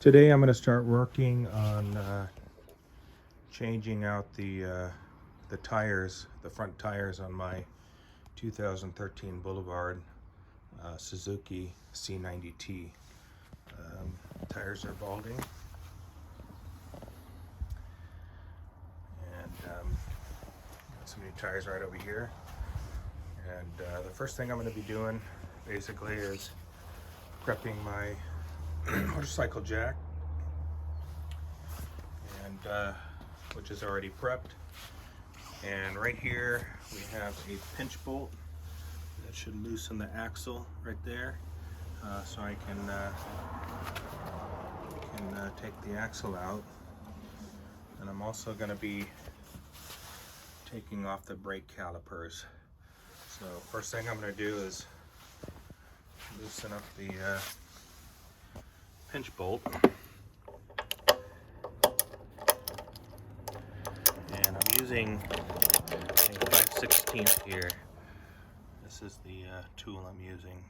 Today I'm going to start working on changing out the tires, the front tires on my 2013 Boulevard Suzuki C90T. Tires are balding, and got some new tires right over here. And the first thing I'm going to be doing basically is prepping my motorcycle jack, and which is already prepped. And right here we have a pinch bolt that should loosen the axle right there, so I can take the axle out. And I'm also going to be taking off the brake calipers. So first thing I'm going to do is loosen up the pinch bolt, and I'm using a 5/16 here. This is the tool I'm using,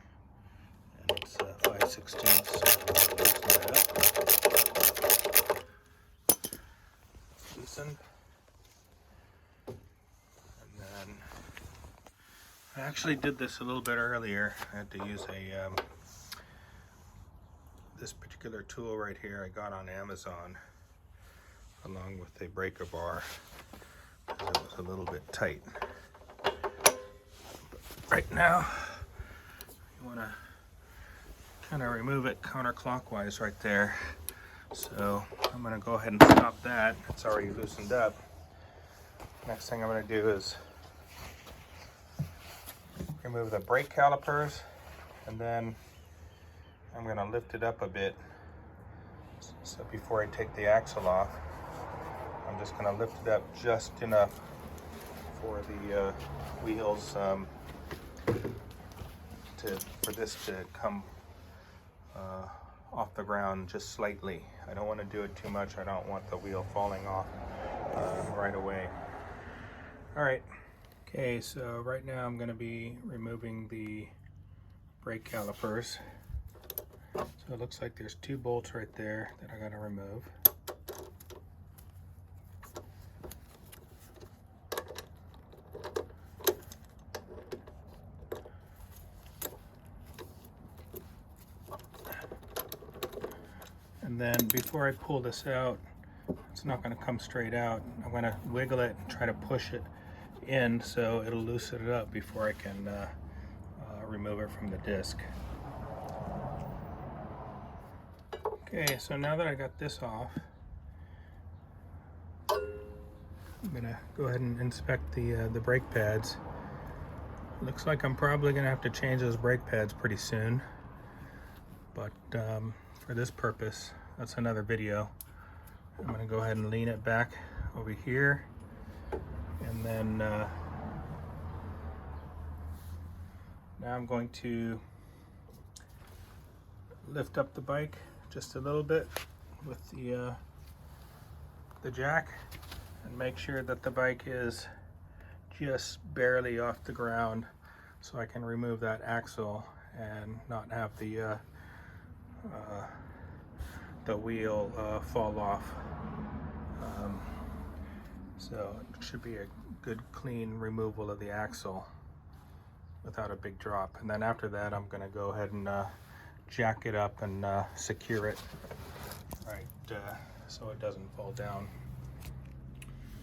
and it's 5/16, so I'll loosen that up. Loosened. And then I actually did this a little bit earlier. I had to use a this particular tool right here I got on Amazon, along with a breaker bar, because it was a little bit tight. But right now you want to kind of remove it counterclockwise right there. So I'm going to go ahead and stop that. It's already loosened up. Next thing I'm going to do is remove the brake calipers, and then I'm going to lift it up a bit. So before I take the axle off, I'm just going to lift it up just enough for the wheels for this to come off the ground just slightly. I don't want to do it too much. I don't want the wheel falling off right away. All right. Okay, so right now I'm going to be removing the brake calipers. So it looks like there's two bolts right there that I got to remove. And then before I pull this out, it's not going to come straight out. I'm going to wiggle it and try to push it in so it'll loosen it up before I can remove it from the disc. Okay, so now that I got this off, I'm gonna go ahead and inspect the brake pads. Looks like I'm probably gonna have to change those brake pads pretty soon, but for this purpose, that's another video. I'm gonna go ahead and lean it back over here, and then now I'm going to lift up the bike just a little bit with the jack, and make sure that the bike is just barely off the ground, so I can remove that axle and not have the wheel fall off. So it should be a good clean removal of the axle without a big drop. And then after that, I'm going to go ahead and jack it up and secure it right so it doesn't fall down.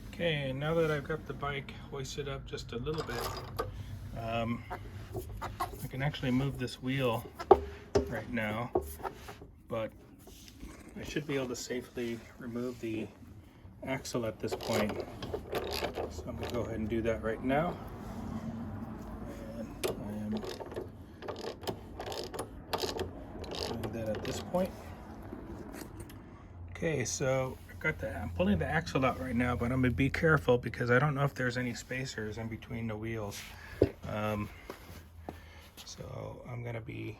Okay, now that I've got the bike hoisted up just a little bit, I can actually move this wheel right now, but I should be able to safely remove the axle at this point. So I'm going to go ahead and do that right now. And I am doing that at this point. Okay, so I'm pulling the axle out right now, but I'm going to be careful because I don't know if there's any spacers in between the wheels. So I'm going to be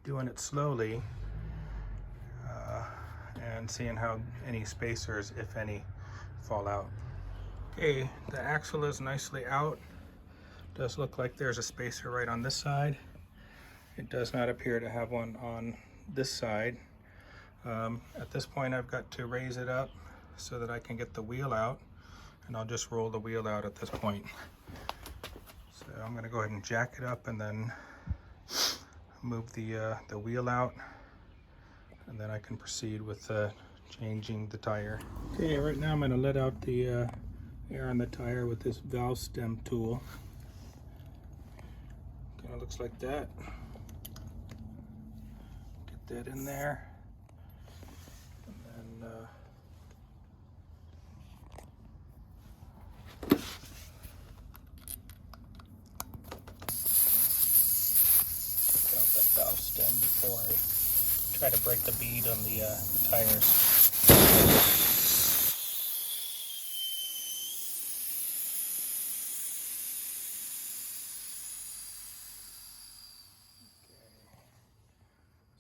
doing it slowly and seeing how any spacers, if any, fall out. Okay, the axle is nicely out. Does look like there's a spacer right on this side. It does not appear to have one on this side. At this point I've got to raise it up so that I can get the wheel out, and I'll just roll the wheel out at this point. So I'm going to go ahead and jack it up and then move the wheel out, and then I can proceed with changing the tire. Okay, right now I'm going to let out the air on the tire with this valve stem tool. Kind of looks like that. Get that in there. And then get out that valve stem before I try to break the bead on the tires.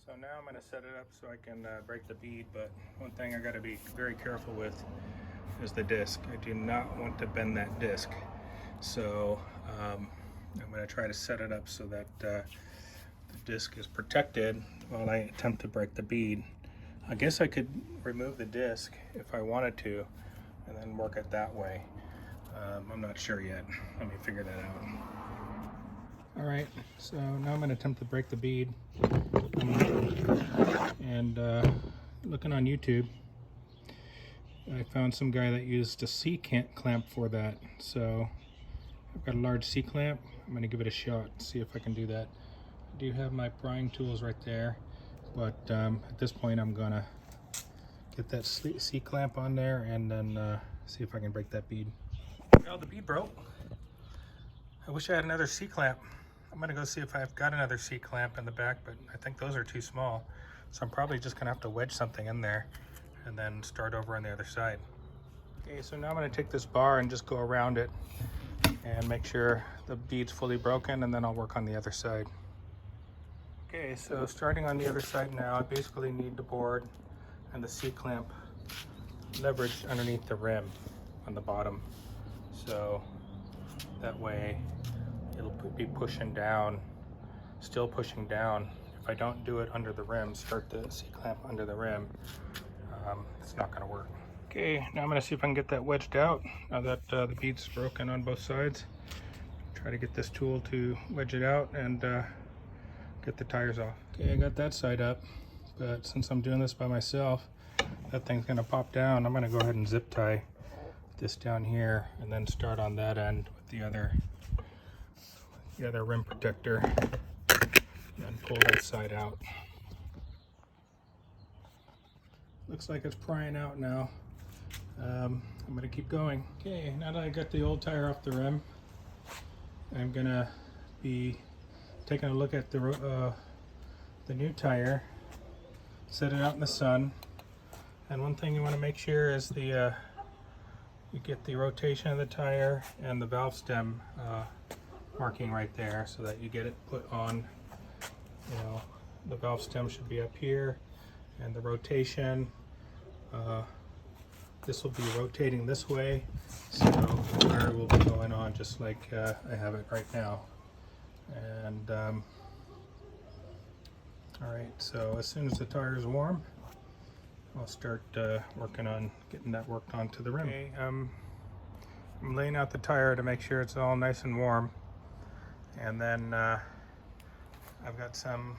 So now I'm going to set it up so I can break the bead, but one thing I got to be very careful with is the disc. I do not want to bend that disc. So I'm going to try to set it up so that the disc is protected while I attempt to break the bead. I guess I could remove the disc if I wanted to and then work it that way. I'm not sure yet. Let me figure that out. Alright, so now I'm going to attempt to break the bead. And looking on YouTube, I found some guy that used a C-clamp for that. So I've got a large C-clamp. I'm going to give it a shot, see if I can do that. I do have my prying tools right there, but at this point I'm going to get that C-clamp on there and then see if I can break that bead. Well, the bead broke. I wish I had another C-clamp. I'm going to go see if I've got another C-clamp in the back, but I think those are too small. So I'm probably just going to have to wedge something in there and then start over on the other side. Okay, so now I'm going to take this bar and just go around it and make sure the bead's fully broken, and then I'll work on the other side. Okay, so starting on the other side now, I basically need the board and the C-clamp leveraged underneath the rim on the bottom. So that way it'll be pushing down, still pushing down. If I don't do it under the rim, start the C-clamp under the rim, it's not going to work. Okay, now I'm going to see if I can get that wedged out now that the bead's broken on both sides. Try to get this tool to wedge it out and get the tires off. Okay, I got that side up, but since I'm doing this by myself, that thing's going to pop down. I'm going to go ahead and zip tie this down here and then start on that end with the other rim protector and pull that side out. Looks like it's prying out now. I'm going to keep going. Okay, now that I got the old tire off the rim, I'm going to be taking a look at the new tire, set it out in the sun, and one thing you want to make sure is you get the rotation of the tire and the valve stem marking right there so that you get it put on. You know, the valve stem should be up here, and the rotation, this will be rotating this way, so the wire will be going on just like I have it right now. And alright, so as soon as the tire is warm, I'll start working on getting that worked onto the rim. Okay, I'm laying out the tire to make sure it's all nice and warm, and then I've got some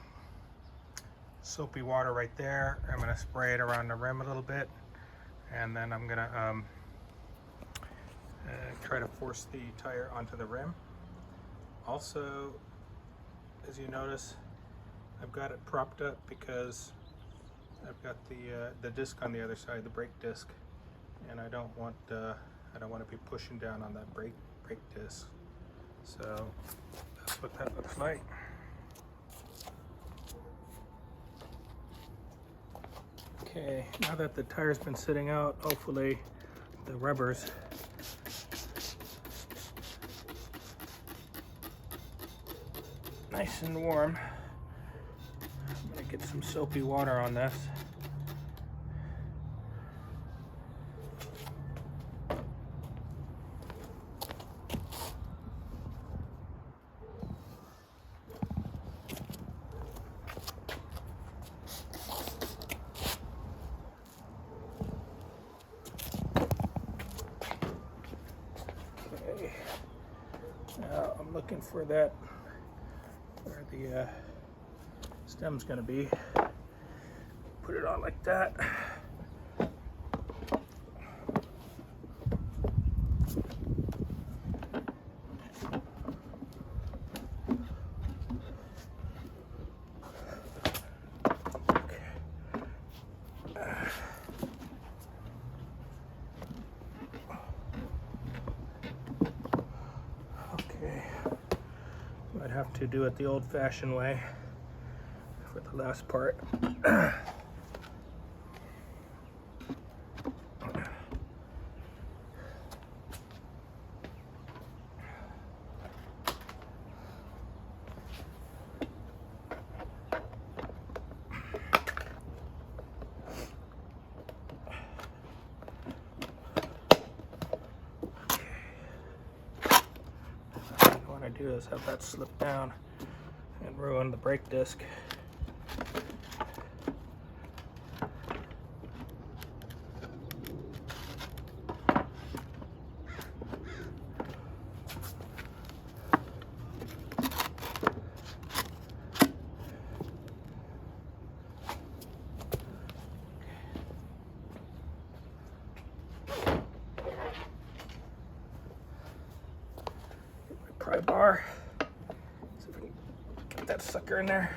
soapy water right there. I'm going to spray it around the rim a little bit, and then I'm going to try to force the tire onto the rim. Also, as you notice, I've got it propped up because I've got the disc on the other side, the brake disc, and I don't want to be pushing down on that brake disc. So that's what that looks like. Okay, now that the tire's been sitting out, hopefully the rubber's nice and warm. I'm gonna get some soapy water on this. looking for that, where the stem's going to be. Put it on like that. I'd have to do it the old-fashioned way for the last part. Do is have that slip down and ruin the brake disc. Pry bar. See if we can get that sucker in there.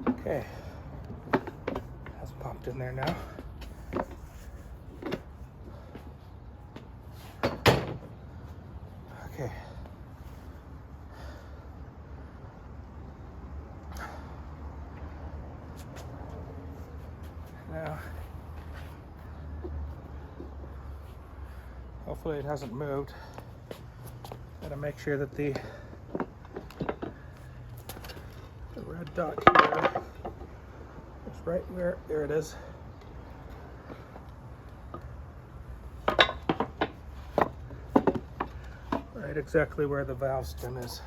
Okay, that's popped in there now. Okay. Now, hopefully it hasn't moved. Gotta make sure that the red dot here is right where, there it is. Right exactly where the valve stem is.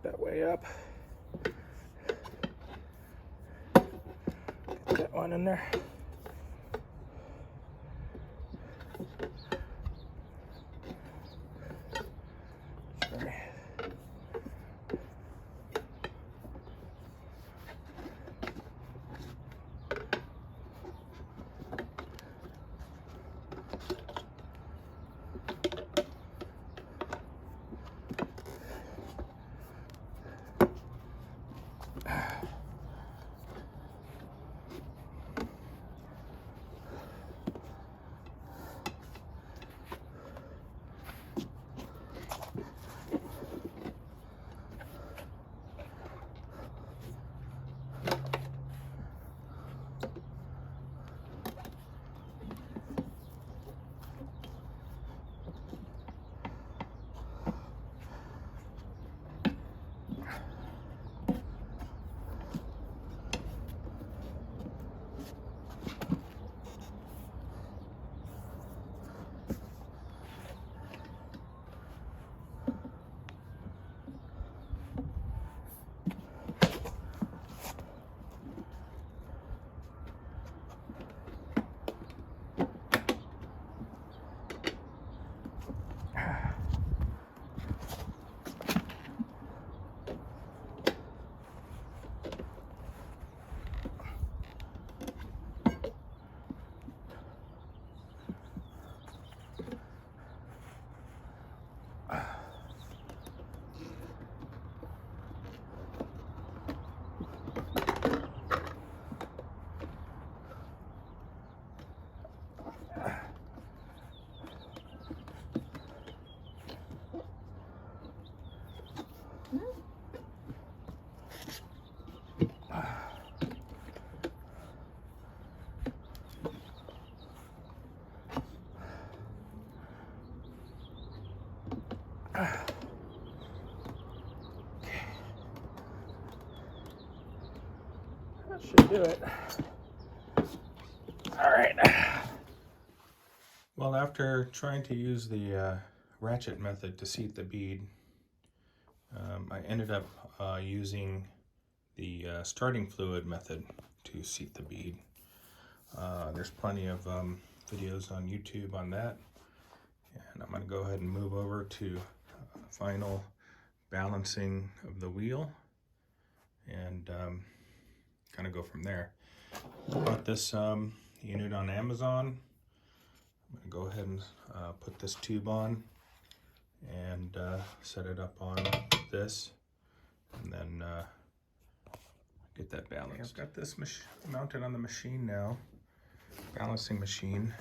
That way up. Get that one in there. Sorry. That should do it. All right. Well, after trying to use the ratchet method to seat the bead, I ended up using the starting fluid method to seat the bead. There's plenty of videos on YouTube on that. And I'm going to go ahead and move over to final balancing of the wheel and kind of go from there. Bought this unit on Amazon. I'm going to go ahead and put this tube on and set it up on this, and then get that balanced. I've got this mounted on the machine now, balancing machine,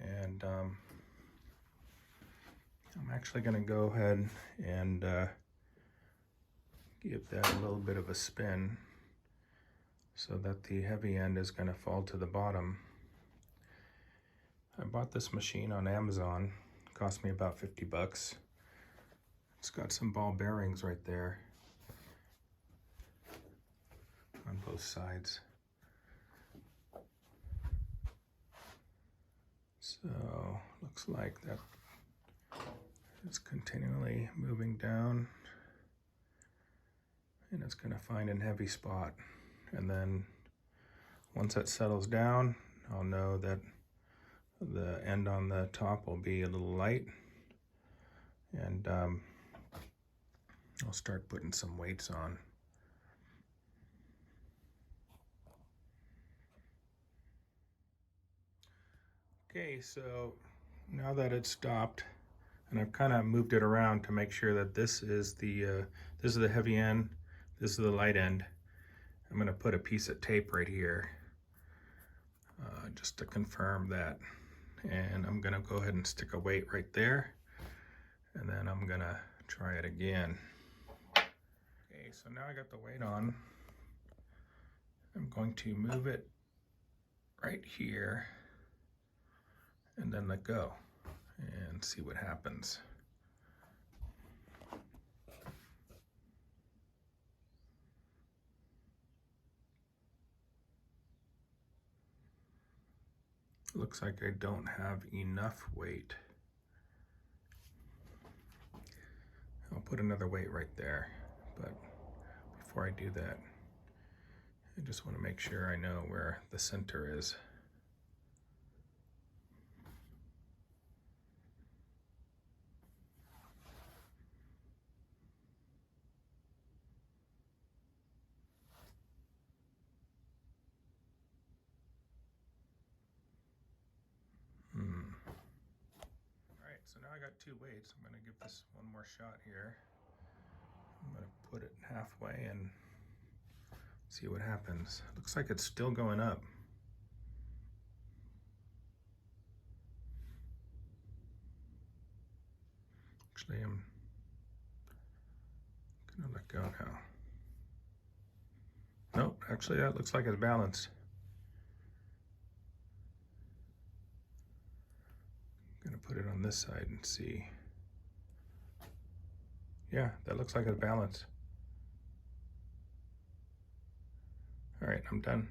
and I'm actually going to go ahead and give that a little bit of a spin so that the heavy end is going to fall to the bottom. I bought this machine on Amazon. It cost me about 50 bucks. It's got some ball bearings right there on both sides. So looks like that it's continually moving down, and it's going to find a heavy spot. And then once that settles down, I'll know that the end on the top will be a little light, and I'll start putting some weights on. Okay, so now that it's stopped, and I've kind of moved it around to make sure that this is the heavy end, this is the light end. I'm going to put a piece of tape right here just to confirm that, and I'm going to go ahead and stick a weight right there, and then I'm going to try it again. Okay, so now I got the weight on. I'm going to move it right here and then let go and see what happens. Looks like I don't have enough weight. I'll put another weight right there, but before I do that, I just want to make sure I know where the center is. Alright, so now I got two weights. I'm going to give this one more shot here. I'm going to put it halfway and see what happens. Looks like it's still going up. Actually, I'm going to let go now. Nope, actually that looks like it's balanced. I'm going to put it on this side and see. Yeah, that looks like it's balanced. All right, I'm done.